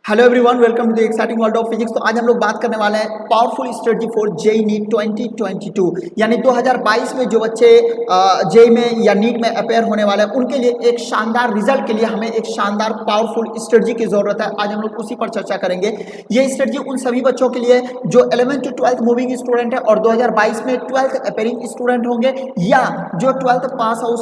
Hello everyone, welcome to the exciting world of physics. तो आज हम लोग बात करने वाले हैं powerful strategy for JEE NEET 2022, यानी 2022 में जो बच्चे जेई में या नीट में अपेयर होने वाले हैं उनके लिए एक शानदार रिजल्ट के लिए हमें एक शानदार पावरफुल स्ट्रेटजी की जरूरत है। आज हम लोग उसी पर चर्चा करेंगे। ये स्ट्रेटजी उन सभी बच्चों के लिए जो 11th to 12th moving student है और 2022 में 12th अपेयरिंग स्टूडेंट होंगे, या जो 12th पास आउट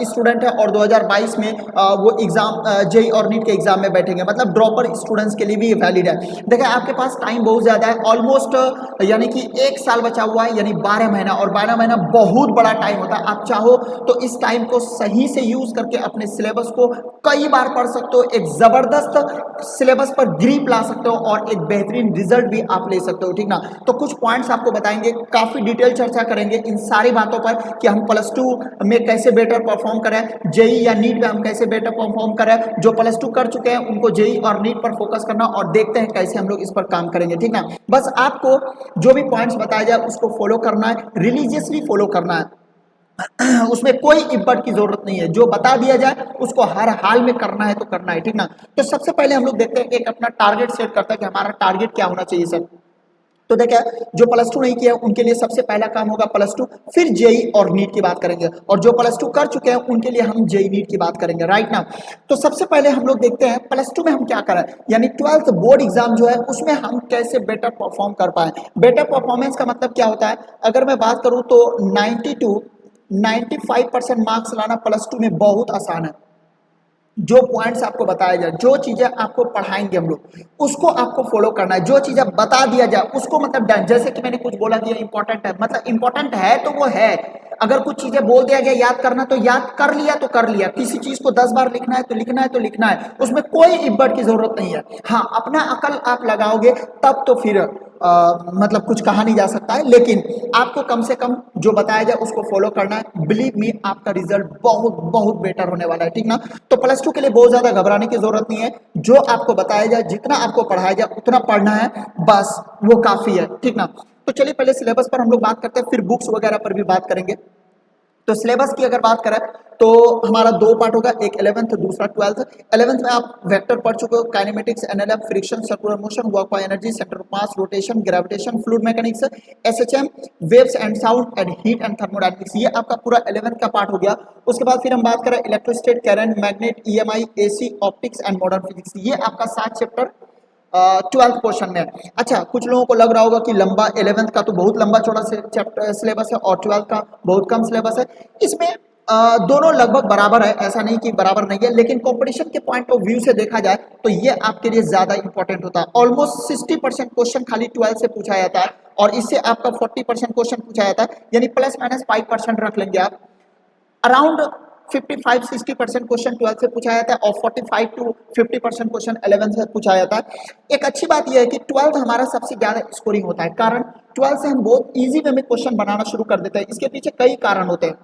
स्टूडेंट है और 2022 में वो एग्जाम जेई और नीट के एग्जाम में बैठेंगे, मतलब ड्रॉपर स्टूडेंट्स के लिए भी वैलिड है। देखिए, आपके पास टाइम बहुत ज्यादा है, ऑलमोस्ट यानी कि 1 साल बचा हुआ है, यानी 12 महीना, और 12 महीना बहुत बड़ा टाइम होता है। आप चाहो तो इस टाइम को सही से यूज करके अपने सिलेबस को कई बार पढ़ सकते हो, एक जबरदस्त सिलेबस पर ग्रिप ला सकते हो और एक बेहतरीन रिजल्ट भी आप ले सकते हो, ठीक ना। तो कुछ पॉइंट्स आपको बताएंगे, काफी डिटेल चर्चा करेंगे इन सारी बातों पर कि हम +2 में कैसे बेटर परफॉर्म करें, जेई या नीट में हम कैसे बेटर परफॉर्म करें। जो +2 कर चुके हैं उनको जेई और नीट पर फोकस करना, और देखते हैं कैसे हम लोग इस पर काम करेंगे, ठीक ना। बस आपको जो भी पॉइंट्स बताया जाए उसको फॉलो करना है, रिलीजियसली फॉलो करना है। उसमें कोई इब्बट की जरूरत नहीं है, जो बता दिया जाए उसको हर हाल में करना है तो करना है, ठीक ना। तो सबसे पहले हम लोग देखते हैं, एक अपना टारगेट सेट करता है कि हमारा टारगेट क्या होना चाहिए सर। तो देखिए, जो +2 नहीं किया उनके लिए सबसे पहला काम होगा +2, फिर जेई और नीट की बात करेंगे, और जो +2 कर चुके हैं उनके लिए हम जेई नीट की बात करेंगे, राइट ना। तो सबसे पहले हम लोग देखते हैं +2 में हम क्या करें, यानी 12th बोर्ड एग्जाम जो है उसमें हम कैसे बेटर परफॉर्म कर पाए। बेटर परफॉर्मेंस का मतलब क्या होता है, अगर मैं बात करूं तो 95% मार्क्स लाना +2 में बहुत आसान है। जो पॉइंट्स आपको बताया जाए, जो चीजें आपको पढ़ाएंगे हम लोग, उसको आपको फॉलो करना है। जो चीजें बता दिया जाए उसको, मतलब जैसे कि मैंने कुछ बोला कि इंपॉर्टेंट है, मतलब इंपॉर्टेंट है तो वो है। अगर कुछ चीजें बोल दिया गया याद करना, तो याद कर लिया तो कर लिया। किसी चीज को 10 बार लिखना है तो लिखना है तो लिखना है, उसमें कोई इब्बट की जरूरत नहीं है। हाँ, अपना अकल आप लगाओगे तब तो फिर मतलब कुछ कहा नहीं जा सकता है, लेकिन आपको कम से कम जो बताया जाए उसको फॉलो करना है। बिलीव मी, आपका रिजल्ट बहुत बहुत बेटर होने वाला है, ठीक ना। तो +2 के लिए बहुत ज्यादा घबराने की जरूरत नहीं है। जो आपको बताया जाए, जितना आपको पढ़ाया जाए उतना पढ़ना है, बस वो काफी है, ठीक ना। तो चलिए पहले सिलेबस पर हम लोग बात करते हैं, फिर बुक्स वगैरह पर भी बात करेंगे। तो सिलेबस की अगर बात करें तो हमारा 2 पार्ट होगा, एक 11th दूसरा 12th। 11th में आप वेक्टर पढ़ चुके हो, kinematics, NLM, friction, circular motion, work by energy, centre of mass, rotation, gravitation, fluid mechanics, SHM, waves and sound and heat and thermodynamics, ये आपका पूरा 11th का पार्ट हो गया। उसके बाद फिर हम बात करें electrostatic, current, magnet, EMI, AC, optics and modern physics, ये आपका 7 चैप्टर 12th पोर्शन में। अच्छा, कुछ लोगों को लग रहा होगा कि लंबा 11th का तो बहुत लंबा चौड़ा से चैप्टर सिलेबस है और 12th का बहुत कम सिलेबस है। इसमें दोनों लगभग बराबर है, ऐसा नहीं कि बराबर नहीं है, लेकिन कंपटीशन के पॉइंट ऑफ व्यू से देखा जाए तो ये आपके लिए ज्यादा इंपॉर्टेंट होता है। ऑलमोस्ट 60% क्वेश्चन खाली 12 से पूछा जाता है, और इससे आपका 40% क्वेश्चन पूछा जाता है, यानी ±5% रख लेंगे आप। अराउंड 55-60% क्वेश्चन 12 से पूछा जाता है, और 45 to 50% क्वेश्चन 11 से पूछा जाता है। एक अच्छी बात यह है कि 12 हमारा सबसे ज्यादा स्कोरिंग होता है, कारण 12 से हम बहुत इजी वे में क्वेश्चन बनाना शुरू कर देते हैं। इसके पीछे कई कारण होते हैं।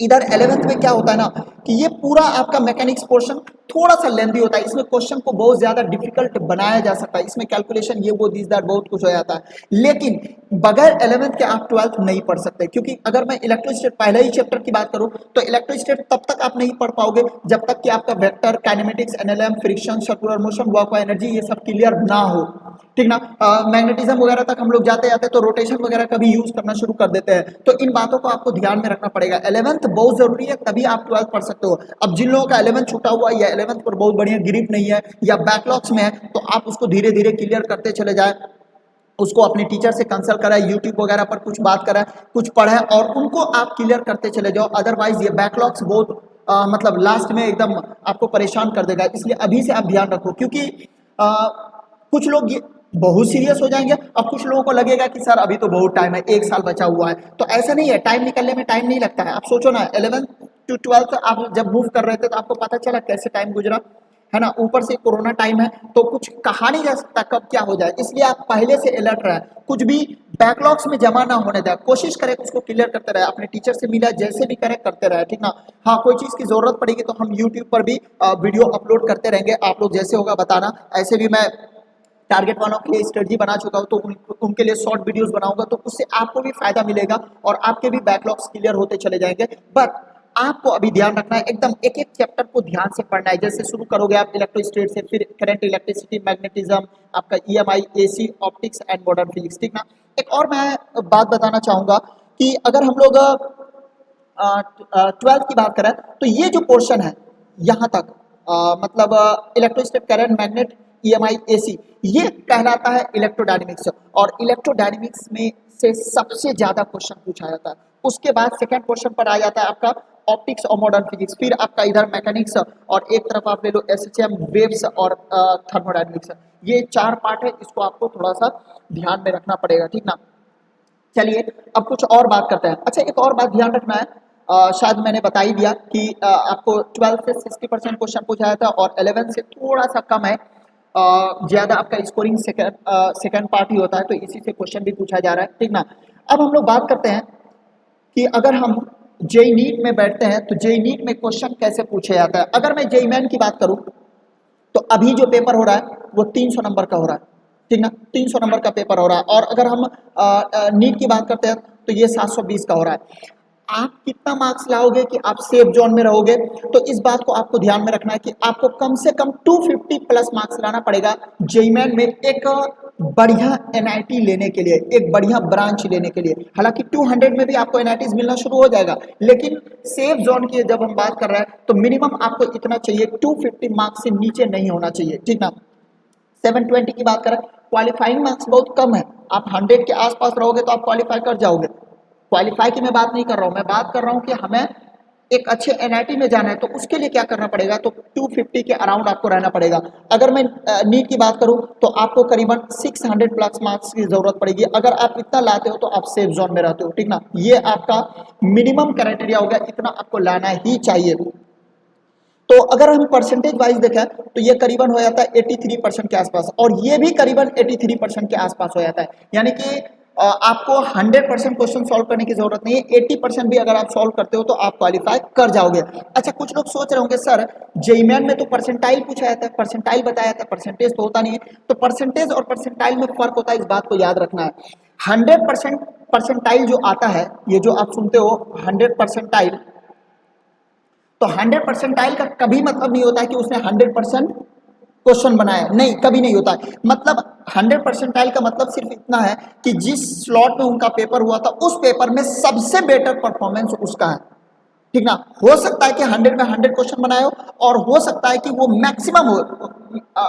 इधर 11th में क्या होता है ना, कि ये पूरा आपका मैकेनिक्स पोर्शन थोड़ा सा लेंथी होता है, इसमें क्वेश्चन को बहुत ज्यादा डिफिकल्ट बनाया जा सकता है, इसमें कैलकुलेशन ये वो दिस दैट बहुत कुछ हो जाता है। लेकिन बगैर 11th के आप 12th नहीं पढ़ सकते, क्योंकि अगर मैं इलेक्ट्रोस्टैटिक पहले ही चैप्टर की बात करूं तो इलेक्ट्रोस्टैटिक तब तक आप नहीं पढ़ पाओगे जब तक कि आपका vector, kinematics, NLM, friction, circular motion, work by energy ये सब क्लियर ना हो, ठीक ना। मैग्नेटिज्म वगैरह तक हम लोग जाते जाते तो रोटेशन वगैरह का भी यूज करना शुरू कर देते हैं। तो इन बातों को आपको ध्यान में रखना पड़ेगा। 11th बहुत जरूरी है, तभी आप 12th पढ़ सकते हो। अब जिन लोगों का 11th छूटा हुआ है या 11th पर बहुत बढ़िया ग्रिप नहीं है या बैकलॉग्स में है, तो आप उसको धीरे धीरे क्लियर करते चले जाए। उसको अपने टीचर से कंसल्ट कराए, यूट्यूब वगैरह पर कुछ बात कराए, कुछ पढ़े, और उनको आप क्लियर करते चले जाओ। अदरवाइज ये बैकलॉग्स बहुत मतलब लास्ट में एकदम आपको परेशान कर देगा। इसलिए अभी से आप ध्यान रखो, क्योंकि कुछ लोग ये बहुत सीरियस हो जाएंगे, और कुछ लोगों को लगेगा कि सर अभी तो बहुत टाइम है, 1 साल बचा हुआ है। तो ऐसा नहीं है, टाइम निकलने में टाइम नहीं लगता है। आप सोचो ना, 11th to 12th आप जब मूव कर रहे थे तो आपको पता चला कैसे टाइम गुजरा, है ना। ऊपर से कोरोना टाइम है, तो कुछ कहा नहीं जा सकता कब क्या हो जाए, इसलिए आप पहले से अलर्ट रहे। कुछ भी बैकलॉग्स में जमा ना होने दें, कोशिश करें उसको क्लियर करते रहे, अपने टीचर से मिला जैसे भी करें करते रहे, ठीक ना। हाँ, कोई चीज़ की जरूरत पड़ेगी तो हम यूट्यूब पर भी वीडियो अपलोड करते रहेंगे, आप लोग जैसे होगा बताना। ऐसे भी मैं टारगेट वालों के लिए स्ट्रेटजी बना चुका हूं, तो उनके लिए शॉर्ट वीडियोस बनाऊंगा, तो उससे आपको भी फायदा मिलेगा और आपके भी बैकलॉग्स क्लियर होते चले जाएंगे। बट आपको अभी ध्यान रखना है, एकदम एक एक चैप्टर को ध्यान से पढ़ना है। जैसे शुरू करोगे आप इलेक्ट्रोस्टैट से, फिर करंट, इलेक्ट्रिसिटी, मैग्नेटिज्म, आपका EMI, AC, optics and modern physics, ठीक ना। एक और मैं बात बताना चाहूंगा कि अगर हम लोग 12th की बात करें तो ये जो पोर्शन है यहाँ तक मतलब इलेक्ट्रोस्टैट, करंट, मैग्नेट, ईएमआई, एसी, ये कहलाता है इलेक्ट्रोडायनेमिक्स। और इलेक्ट्रोडायनेमिक्स में से सबसे ज्यादा क्वेश्चन पूछा जाता है। उसके बाद सेकंड क्वेश्चन पर आ जाता है आपका ऑप्टिक्स और मॉडर्न फिजिक्स, फिर आपका इधर मैकेनिक्स, और एक तरफ आप ले लो एसएचएम, वेव्स और थर्मोडायनेमिक्स। ये 4 पार्ट है, इसको आपको थोड़ा सा ध्यान में रखना पड़ेगा, ठीक ना। चलिए अब कुछ और बात करते हैं। अच्छा, एक और बात ध्यान रखना है, शायद मैंने बता ही दिया कि आपको 12 से 60% क्वेश्चन पूछा जाता है और 11 से थोड़ा सा कम है, ज़्यादा आपका स्कोरिंग सेकंड पार्ट ही होता है, तो इसी से क्वेश्चन भी पूछा जा रहा है, ठीक ना। अब हम लोग बात करते हैं कि अगर हम जेई नीट में बैठते हैं तो जेई नीट में क्वेश्चन कैसे पूछा जाता है। अगर मैं जेई मेन की बात करूं तो अभी जो पेपर हो रहा है वो 300 नंबर का हो रहा है, ठीक ना, 300 नंबर का पेपर हो रहा है। और अगर हम नीट की बात करते हैं तो ये 720 का हो रहा है। आप कितना मार्क्स लाओगे कि आप सेफ जोन में रहोगे, तो इस बात को आपको ध्यान में रखना है कि आपको कम से कम 250 प्लस मार्क्स लाना पड़ेगा जेईई मेन में एक बढ़िया एनआईटी लेने के लिए, एक बढ़िया ब्रांच लेने के लिए। हालांकि 200 में भी आपको एनआईटीज मिलना शुरू हो जाएगा, लेकिन सेफ जोन की जब हम बात कर रहे हैं तो मिनिमम आपको इतना चाहिए, 250 मार्क्स से नीचे नहीं होना चाहिए, ठीक ना। 720 की बात करें, क्वालिफाइंग मार्क्स बहुत कम है, आप 100 के आसपास रहोगे तो आप क्वालिफाई कर जाओगे। क्वालिफाई की मैं बात नहीं कर रहा हूँ, मैं बात कर रहा हूँ कि हमें एक अच्छे एनआईटी में जाना है, तो उसके लिए क्या करना पड़ेगा, तो 250 के अराउंड आपको रहना पड़ेगा। अगर मैं नीट की बात करूँ तो आपको करीबन 600 प्लस मार्क्स की जरूरत पड़ेगी। अगर आप इतना लाते हो तो आप सेफ जोन में रहते हो, ठीक ना। ये आपका मिनिमम क्राइटेरिया हो गया, इतना आपको लाना ही चाहिए। तो अगर हम परसेंटेज वाइज देखें तो ये करीबन हो जाता है 83% के आसपास, और ये भी करीबन 83% के आसपास हो जाता है। यानी कि आपको 100% क्वेश्चन सॉल्व करने की जरूरत नहीं है, 80% भी अगर आप सॉल्व करते हो तो आप क्वालिफाई कर जाओगे। अच्छा, कुछ लोग सोच रहे होंगे सर जेईई मेन में तो परसेंटाइल पूछा जाता है, परसेंटाइल बताया जाता है, परसेंटेज तो होता नहीं है। तो परसेंटेज और परसेंटाइल में फर्क होता है, इस बात को याद रखना है। 100% परसेंटाइल जो आता है, ये जो आप सुनते हो 100 परसेंटाइल, तो 100 परसेंटाइल का कभी मतलब नहीं होता है कि उसने 100% क्वेश्चन बनाया, नहीं, कभी नहीं होता है। मतलब 100 परसेंटाइल का मतलब सिर्फ इतना है कि जिस स्लॉट में उनका पेपर हुआ था उस पेपर में सबसे बेटर परफॉर्मेंस उसका है, ठीक ना। हो सकता है कि 100 में 100 क्वेश्चन बनाए हो, और हो सकता है कि वो मैक्सिमम हो,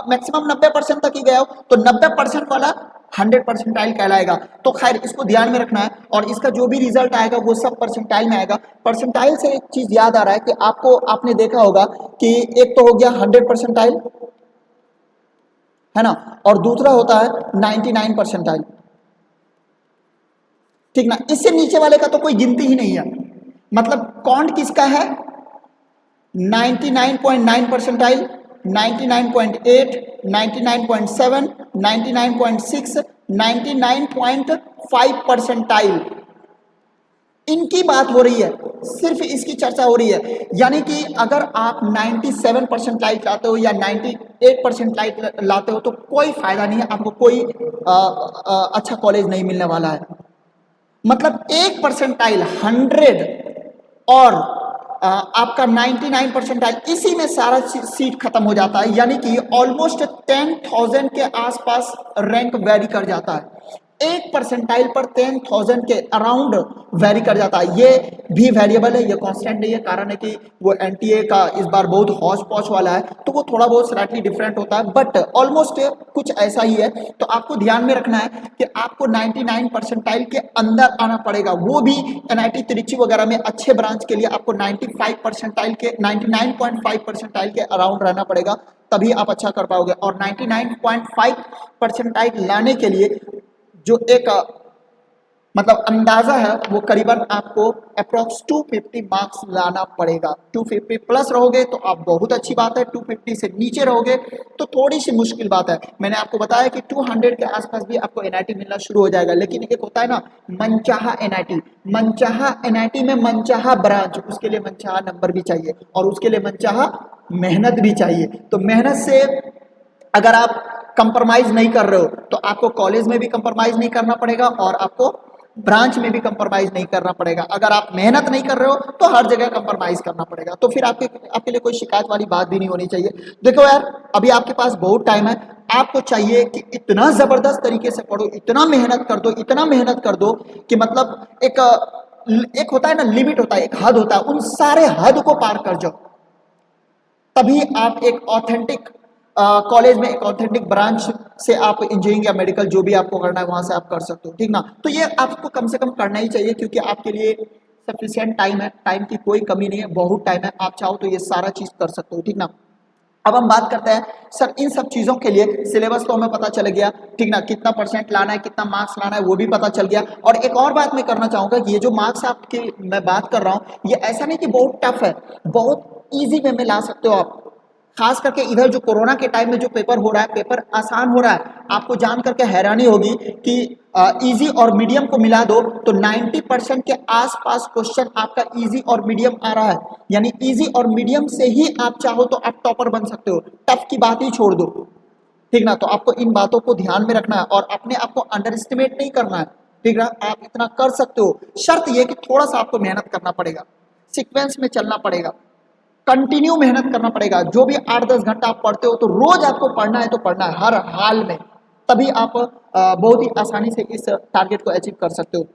मैक्सिमम 90% तक ही गया हो, तो 90% वाला 100 परसेंटाइल कहलाएगा। तो खैर इसको ध्यान में रखना है, और इसका जो भी रिजल्ट आएगा वो सब परसेंटाइल में आएगा। परसेंटाइल से एक चीज याद आ रहा है कि आपने देखा होगा कि एक तो हो गया 100 परसेंटाइल, है ना, और दूसरा होता है 99 परसेंटाइल, ठीक ना। इससे नीचे वाले का तो कोई गिनती ही नहीं है। मतलब कौन किसका है, 99.9 परसेंटाइल, 99.8, 99.7, 99.6, 99.5 परसेंटाइल, इनकी बात हो रही है, सिर्फ इसकी चर्चा हो रही है। यानी कि अगर आप 97 परसेंटाइल लाते हो या 98 परसेंटाइल लाते हो तो कोई फायदा नहीं है, आपको कोई अच्छा कॉलेज नहीं मिलने वाला है। मतलब 1 परसेंटाइल 100 और आपका 99 परसेंटाइल, इसी में सारा सीट खत्म हो जाता है। यानी कि ऑलमोस्ट 10,000 के आसपास रैंक वेरी कर जाता है। 1 परसेंटाइल पर 10,000 के अराउंड वेरी कर जाता है। ये भी वेरिएबल है, ये कांस्टेंट नहीं है। कारण है कि वो एनटीए का इस बार बहुत हौच पौच वाला है, तो वो थोड़ा बहुत स्लाइटली डिफरेंट होता है, बट ऑलमोस्ट कुछ ऐसा ही है। तो आपको ध्यान में रखना है कि आपको 99 परसेंटाइल के अंदर आना पड़ेगा, वो भी एनआईटी त्रिची वगैरह में अच्छे ब्रांच के लिए आपको 95 परसेंटाइल के 99.5 परसेंटाइल के अराउंड रहना पड़ेगा, तभी आप अच्छा कर पाओगे। और 99.5 परसेंटाइल लाने के लिए जो एक मतलब अंदाजा है वो करीबन आपको अप्रोक्स 250 मार्क्स लाना पड़ेगा। 250 प्लस रहोगे तो आप बहुत अच्छी बात है, 250 से नीचे रहोगे तो थोड़ी सी मुश्किल बात है। मैंने आपको बताया कि 200 के आसपास भी आपको एनआईटी मिलना शुरू हो जाएगा, लेकिन एक होता है ना मनचाहा एनआईटी, मनचाहा एनआईटी में मनचाहा ब्रांच, उसके लिए मनचाहा नंबर भी चाहिए और उसके लिए मनचाहा मेहनत भी चाहिए। तो मेहनत से अगर आप कंप्रोमाइज नहीं कर रहे हो तो आपको कॉलेज में भी कंप्रोमाइज नहीं करना पड़ेगा और आपको ब्रांच में भी कंप्रोमाइज नहीं करना पड़ेगा। अगर आप मेहनत नहीं कर रहे हो तो हर जगह कंप्रोमाइज करना पड़ेगा, तो फिर आपके लिए कोई शिकायत वाली बात भी नहीं होनी चाहिए। देखो यार, अभी आपके पास बहुत टाइम है, आपको चाहिए कि इतना जबरदस्त तरीके से पढ़ो, इतना मेहनत कर दो, इतना मेहनत कर दो कि मतलब एक होता है ना, लिमिट होता है, एक हद होता है, उन सारे हद को पार कर जाओ, तभी आप एक ऑथेंटिक कॉलेज में, एक ऑथेंटिक ब्रांच से आप इंजीनियरिंग या मेडिकल जो भी आपको करना है वहां से आप कर सकते हो, ठीक ना। तो ये आपको कम से कम करना ही चाहिए, क्योंकि आपके लिए सफिशिएंट टाइम है, टाइम की कोई कमी नहीं है, बहुत टाइम है, आप चाहो तो ये सारा चीज कर सकते हो, ठीक ना। अब हम बात करते हैं सर, इन सब चीजों के लिए सिलेबस तो हमें पता चल गया, ठीक ना, कितना परसेंट लाना है, कितना मार्क्स लाना है वो भी पता चल गया। और एक और बात मैं करना चाहूंगा कि ये जो मार्क्स आपकी मैं बात कर रहा हूँ, ये ऐसा नहीं कि बहुत टफ है, बहुत ईजी वे में ला सकते हो आप। खास करके इधर जो कोरोना के टाइम में जो पेपर हो रहा है, पेपर आसान हो रहा है, आपको जान करके हैरानी होगी कि इजी और मीडियम को मिला दो तो 90% के आसपास क्वेश्चन आपका इजी और मीडियम आ रहा है। यानी इजी और मीडियम से ही आप चाहो तो आप टॉपर बन सकते हो, टफ की बात ही छोड़ दो, ठीक ना। तो आपको इन बातों को ध्यान में रखना है और अपने आप को अंडर एस्टिमेट नहीं करना है, ठीक ना। आप इतना कर सकते हो, शर्त यह कि थोड़ा सा आपको मेहनत करना पड़ेगा, सिक्वेंस में चलना पड़ेगा, कंटिन्यू मेहनत करना पड़ेगा। जो भी 8-10 घंटा आप पढ़ते हो तो रोज आपको पढ़ना है, तो पढ़ना है हर हाल में, तभी आप बहुत ही आसानी से इस टारगेट को अचीव कर सकते हो।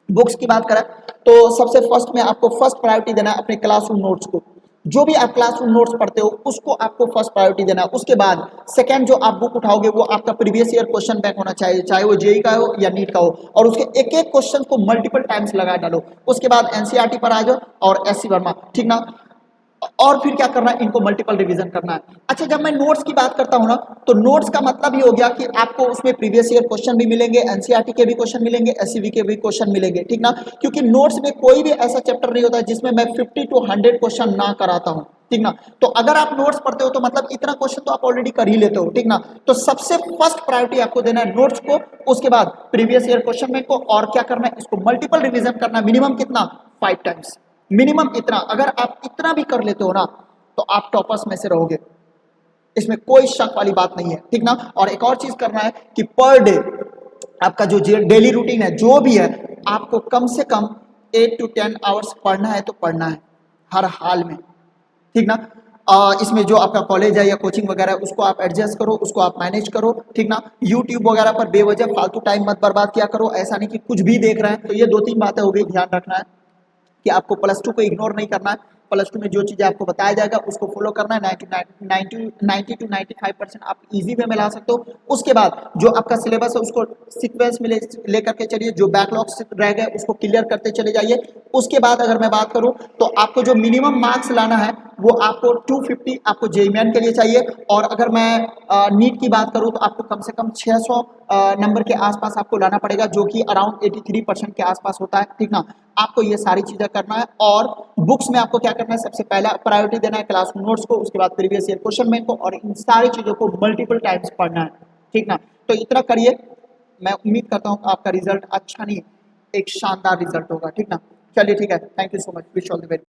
बुक्स की बात करें तो सबसे फर्स्ट में आपको फर्स्ट प्रायोरिटी देना है अपने क्लासरूम नोट्स को। जो भी आप क्लासरूम नोट्स पढ़ते हो उसको आपको फर्स्ट प्रायोरिटी देना है। उसके बाद सेकंड जो आप बुक उठाओगे वो आपका प्रीवियस ईयर क्वेश्चन बैंक होना चाहिए, चाहे वो जेई का हो या नीट का हो, और उसके एक एक क्वेश्चन को मल्टीपल टाइम्स लगा डालो। उसके बाद एनसीईआरटी पर आ जाओ और एससी वर्मा, ठीक ना। और फिर क्या करना है, इनको मल्टीपल रिवीजन करना है। अच्छा, जब मैं नोट्स की बात करता हूं ना, तो नोट्स का मतलब ये हो गया कि आपको उसमें प्रीवियस ईयर क्वेश्चन भी मिलेंगे, एनसीईआरटी के भी क्वेश्चन मिलेंगे, एससीवी के भी क्वेश्चन मिलेंगे, ठीक ना। क्योंकि नोट्स में कोई भी ऐसा चैप्टर नहीं होता जिसमें मैं 50 to 100 क्वेश्चन ना कराता हूं, ठीक ना। तो अगर आप नोट्स पढ़ते हो तो मतलब इतना क्वेश्चन तो आप ऑलरेडी कर ही लेते हो, ठीक ना। तो सबसे फर्स्ट प्रायोरिटी आपको देना है नोट्स को, उसके बाद प्रीवियस ईयर क्वेश्चन बैंक को, और क्या करना है, इसको मल्टीपल रिवीजन करना, मिनिमम कितना, 5 टाइम्स, मिनिमम इतना। अगर आप इतना भी कर लेते हो ना तो आप टॉपर्स में से रहोगे, इसमें कोई शक वाली बात नहीं है, ठीक ना। और एक और चीज करना है कि पर डे आपका जो डेली रूटीन है जो भी है, आपको कम से कम 8 to 10 आवर्स पढ़ना है, तो पढ़ना है हर हाल में, ठीक ना। इसमें जो आपका कॉलेज है या कोचिंग वगैरह है उसको आप एडजस्ट करो, उसको आप मैनेज करो, ठीक ना। यूट्यूब वगैरह पर बेवजह फालतू टाइम मत बर्बाद किया करो, ऐसा नहीं कि कुछ भी देख रहे हैं। तो ये 2-3 बातें हो गई, ध्यान रखना है कि आपको +2 को इग्नोर नहीं करना है। +2 में जो चीज़ें आपको बताया जाएगा उसको फॉलो करना है। 90 to 95% आप इजी वे में ला सकते हो। उसके बाद जो आपका सिलेबस है उसको सीक्वेंस में लेकर के चलिए, जो बैकलॉग्स रह गए उसको क्लियर करते चले जाइए। उसके बाद अगर मैं बात करूं तो आपको जो मिनिमम मार्क्स लाना है वो आपको 250 आपको जेईई मेन के लिए चाहिए, और अगर मैं नीट की बात करूं तो आपको कम से कम 600 नंबर के आसपास आपको लाना पड़ेगा, जो कि अराउंड 83% के आसपास होता है, ठीक ना। आपको ये सारी चीजें करना है। और बुक्स में आपको क्या करना है, सबसे पहला प्रायोरिटी देना है क्लास नोट्स को, उसके बाद प्रीवियस ईयर क्वेश्चन बैंक को, और इन सारी चीजों को मल्टीपल टाइम्स पढ़ना है, ठीक ना। तो इतना करिए, मैं उम्मीद करता हूँ आपका रिजल्ट अच्छा नहीं एक शानदार रिजल्ट होगा, ठीक ना। चलिए ठीक है, thank you so much, wish all the best.